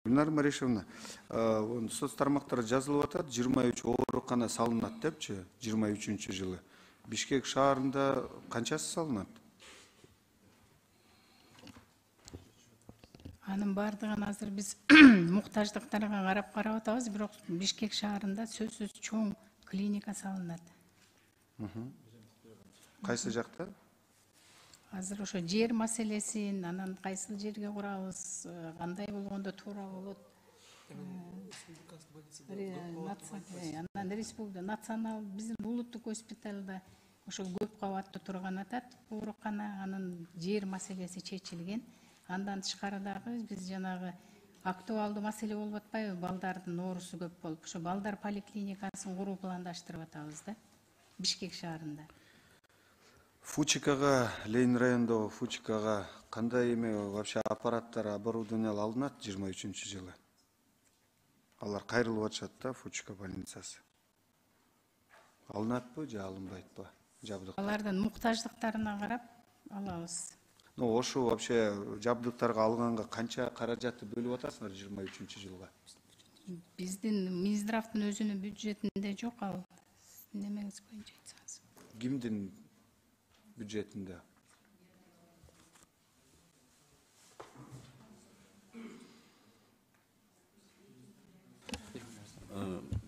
Гүлнар Марешевна, соц тармактары жазылып атат, 23 оорукана салынат депчи, 23-жылы. Бишкек шаарында канчасы салынат? Анын бардыгын азыр биз муктаждыктарга карап атабыз, бирок Бишкек шаарында сөзсүз чоң клиника салынат. Кайсы жакта? Азыр ошо жер маселесин, анан кайсыл жерге курабыз, кандай болгондо туура болот. Анан республика национал биздин улуттук госпиталда ошо көп кабаттуу турган атат оорукана, анын жер маселеси чечилген. Андан тышкары дагы биз жанагы актуалдуу маселе болуп атпайбы, балдардын оорусу көп болуп, ошо балдар поликлиникасын куруу пландаштырып атабыз да Бишкек шаарында. Фучикага, Ленин районундагы Фучикага кандай вообще аппараттар, оборудование алынат 23-жылы? Алар кайрылып атышат да, Фучика больницасы. Алынатпы же алынбайтпы? Жабдык. Алардын муктаждыктарына карап алабыз. Ошо вообще жабдыктарга алганга канча каражатты бөлүп атасыңар 23-жылга? Биздин Минздравдын өзүнүн бюджетинде жок, ал немеңиз боюнча айтсаңыз. Кимдин бюджетинде?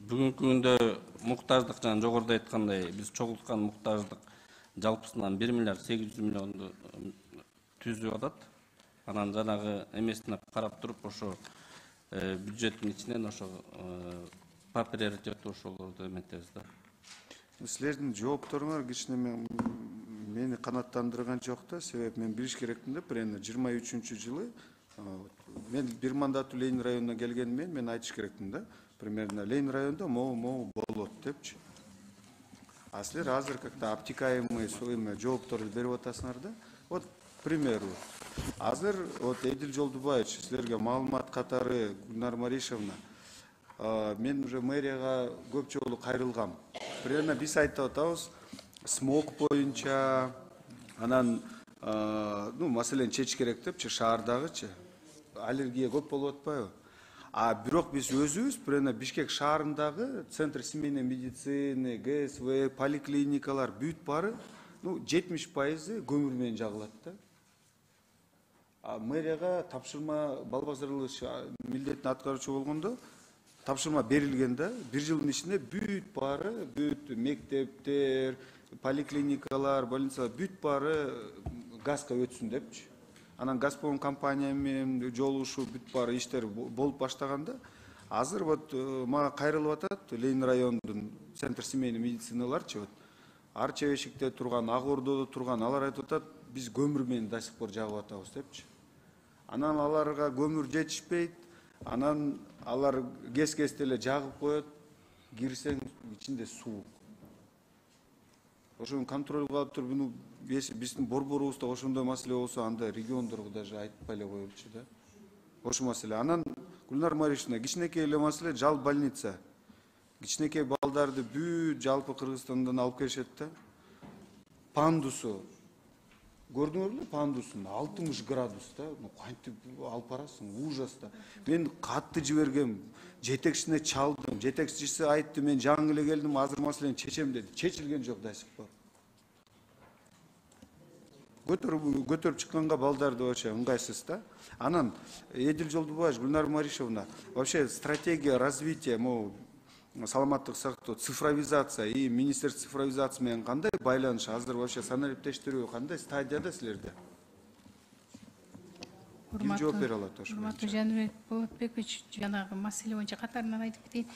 Бүгүнкү күндө муктаждык жана жогоруда айткандай биз чогулткан муктаждык жалпысынан 1 миллиард 800 миллионду түзүп атат. Анан жанагы эмесине карап туруп ошо бюджеттин ичинен ошо по приоритету ошолорду эметебиз да. Силердин жоопторуңар кичине мени канааттандырган жок да, себеби мен билиш керекмин да, примерно 23-жылы мен бир мандаттуу Ленин районуна келгенмен мен айтыш керекмин да, примерно Ленин районунда могу болот депчи. А силер азыр как-то обтекаемый жоопторду берип атасыңар да. Вот, к примеру, азыр вот Эдил Жолдубаевич силерге маалымат катары, Гүлнар Маришевна, мен уже мэрияга көп жолу кайрылгам. Примерно биз айтып атабыз, смог боюнча, анан маселени чечиш керек депчи, шаардагычы аллергия көп болуп атпайбы? А бирок биз өзүбүз примерно Бишкек шаарындагы центр семейной медицины, ГСВ, поликлиникалар бүт бары 70% көмүр менен жагылат да. А мэрияга тапшырма балбазарлык милдетин аткаруучу болгондо тапшырма берилген да, 1 жылдын ичинде бүт бары, бүт мектептер, поликлиникалар, больницалар бүт бары газга өтсүн депчи. Анан Газпром компания менен жолугушуу бүт бары иштер болуп баштаганда, азыр вот мага кайрылып атат Ленин районунун центр семейной медициналарчы, вот Ар Чебешикте турган, Ак Ордодо турган, алар айтып атат, биз көмүр менен до сих пор жагып атабыз депчи. Анан аларга көмүр жетишпейт, анан алар кес-кесте эле жагып коет, кирсең ичинде суу. Ошону контроль кылып туруп, биздин борборубузда ошондой маселе болсо, анда региондорго даже айтпай эле коелучу да. Ошол маселе. Анан Гүлнар Маришевна, кичинекей эле маселе жал больница. Кичинекей балдарды бүт жалпы Кыргызстандан алып келишет да. Пандусу. Көрдүңөрбү пандусун? 60 градус да. Кантип алып барасың? Ужас да. Мен катты жибергем, жетекчисине чалдым. Жетекчиси айтты, мен жаңы эле келдим, азыр маселени чечем деди. Чечилген жок да сих пор. Көтөрүп чыкканга балдарды вообще ыңгайсыз да. Анан Эдил Жолдубаевич, Гүлнар Маришевна, вообще стратегия развития саламаттык сактоо, цифровизация и министерство цифровизации менен кандай байланыш? Азыр вообще санариптештирүү кандай стадияда силерде? Ким жооп бере алат ошого? Урматтуу Жаныбек Болотбекович, жанагы маселе боюнча катарынан айтып кетейин.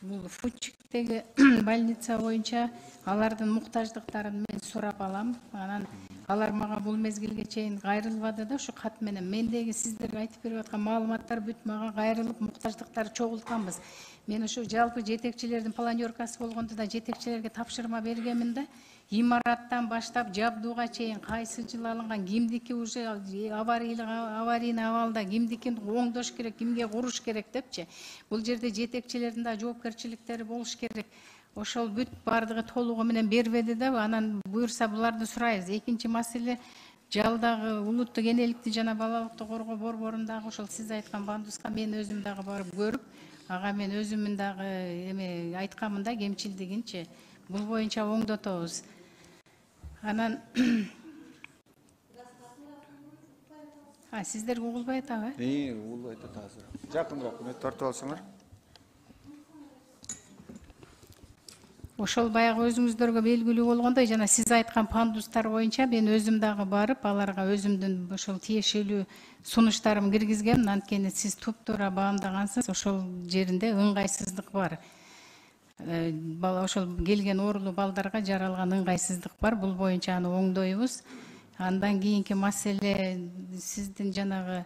Бул Фучиктеги больница боюнча алардын муктаждыктарын мен сурап алам. Анан алар мага бул мезгилге чейин кайрылбады да, ушу кат менен. Мендеги сиздерге айтып берип аткан маалыматтар бүт мага кайрылып, муктаждыктарды чогултканбыз. Мен ушу жалпы жетекчилердин планёркасы болгондо да жетекчилерге тапшырма бергенмин да. Имараттан баштап жабдууга чейин кайсы жылы алынган, кимдики уже аварийный абалда, кимдикин оңдош керек, кимге куруш керек депчи. Бул жерде жетекчилердин да жоопкерчиликтери болуш керек. Ошол бүт бардыгы толугу менен бербеди да, анан буюрса буларды сурайбыз. Экинчи маселе, жалдагы улуттук энеликти жана балалыкты коргоо борборундагы ошол сиз айткан пандуска мен өзүм дагы барып көрүп, ага мен өзүмүн дагы эме айтканмын да кемчилдигинчи. Бул боюнча оңдотобуз. Анан сиздерге угулбай атабы? Угулбай атат азыр. Жакыныраак мени тартып алсаңар. Ошол баягы өзүңүздөргө белгилүү болгондой, жана сиз айткан пандустар боюнча мен өзүм дагы барып, аларга өзүмдүн ошол тиешелүү сунуштарымды киргизгем. Анткени сиз туптуура баамдагансыз, ошол жеринде ыңгайсыздык бар. Ошол келген оорулуу балдарга жаралган ыңгайсыздык бар. Бул боюнча аны оңдойбуз. Андан кийинки маселе сиздин жанагы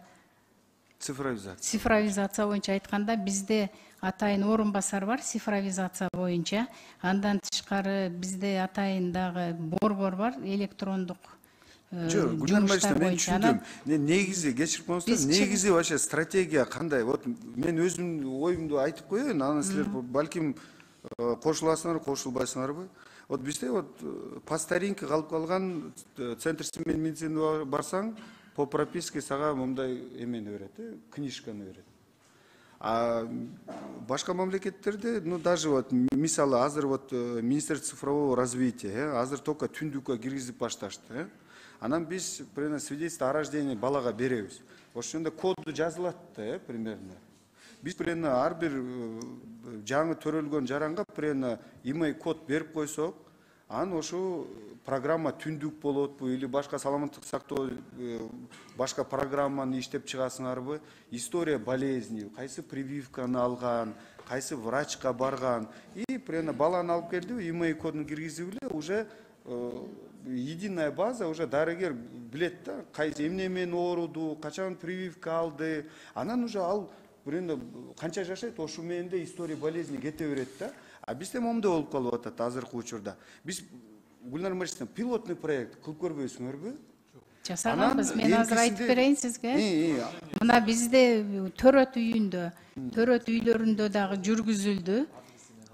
цифровизация боюнча айтканда, бизде атайын орун басар бар цифровизация боюнча. Андан тышкары бизде атайын дагы борбор бар, электрондук жумуштар боюнча. Негизи кечирип коюңуздар, негизи вообще стратегия кандай? Вот мен өзүмдүн оюмду айтып коеюн, анан силер балким кошуласыңар, кошулбайсыңарбы? Вот бизде по старинке калып калган центр семейной медицины барсаң, по прописке сага мындай эмени берет, книжканы берет. А башка мамлекеттерде, даже мисалы азыр Министерство цифрового развития, азыр только түндүккө киргизип башташты. Анан биз примерно свидетельство о рождении балага беребиз. Ошондо коду жазылат да, примерно. Биз примерно ар бир жаңы төрөлгөн жаранга примерно имей код берип койсок, анан ошо программа түндүк болотпу или башка саламаттык сактоо башка программаны иштеп чыгасыңарбы, история болезни, кайсы прививканы алган, кайсы врачка барган, и примерно баланы алып келди, имей кодун киргизип эле уже единая база, уже дарыгер билет да, кайсы эмне менен ооруду, качан прививка алды, анан уже ал примерно канча жашайт, ошо менен де история болезни кете берет да. А бизде момундай болуп калып атат азыркы учурда. Биз Гүлнар Марисовна пилотный проект кылып көрбөйсүңөрбү? Жасаганбыз. Мен азыр айтып берейин сизге. Мына бизде төрөт үйлөрүндө дагы жүргүзүлдү.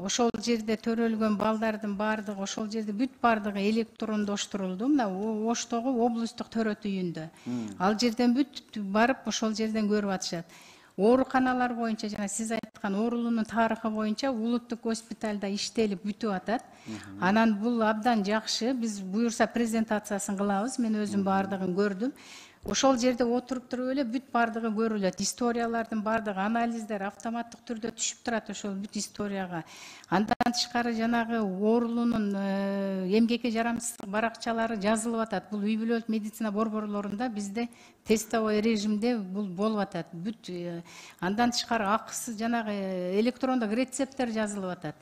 Ошол жерде төрөлгөн балдардын баардыгы, ошол жерде бүт баардыгы электрондоштурулду. Мына Оштогу облустук төрөт үйүндө. Ал жерден бүт барып ошол жерден көрүп атышат. Ооруканалар боюнча жана сиз айткан оорулуунун тарыхы боюнча улуттук госпиталда иштелип бүтүп атат. Анан бул абдан жакшы. Биз буюрса презентациясын кылабыз. Мен өзүм баардыгын көрдүм. Ошол жерде отуруп туруп эле бүт баардыгы көрүлөт. Историялардын баардыгы, анализдер автоматтык түрдө түшүп турат ошол бүт историяга. Андан тышкары жанагы оорулуунун эмгекке жарамсыздык баракчалары жазылып атат. Бул үй бүлөлүк медицина борборлорунда бизде тестовый режимде бул болуп атат. Бүт андан тышкары акысы жанагы электрондук рецепттер жазылып атат.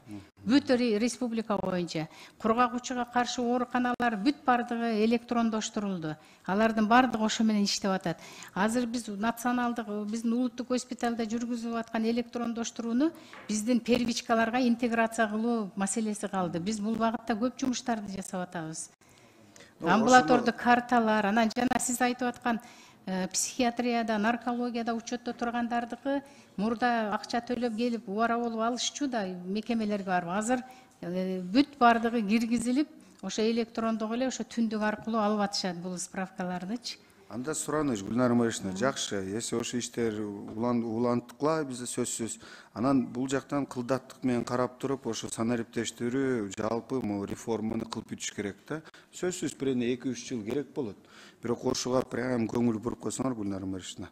Бүт республика боюнча кургагучуга каршы ооруканалар бүт баардыгы электрондоштурулду. Алардын баардыгы ошо менен иштеп атат. Азыр биз националдык, биздин улуттук госпиталда жүргүзүп аткан электрондоштурууну биздин первичкаларга интеграция кылуу маселеси калды. Биз бул багытта көп жумуштарды жасап атабыз. Амбулатордук карталар, анан жана сиз айтып аткан психиатрияда, наркологияда учетто тургандардыкы мурда акча төлөп келип убара болуп алышчу да мекемелерге барып. Азыр бүт баардыгы киргизилип, ошо электрондук эле ошо түндүк аркылуу алып атышат бул справкалардычы. Анда сураныч, Гүлнар Марисовна, жакшы. Эсе ошо иштер улантыкла бизде сөзсүз. Анан бул жактан кылдаттык менен карап туруп, ошо санариптештирүү жалпы реформаны кылып бүтүш керек да. Сөзсүз примерно 2-3 жыл керек болот. Бирок ошого прям көңүл буруп койсоңор, Гүлнар Марисовна.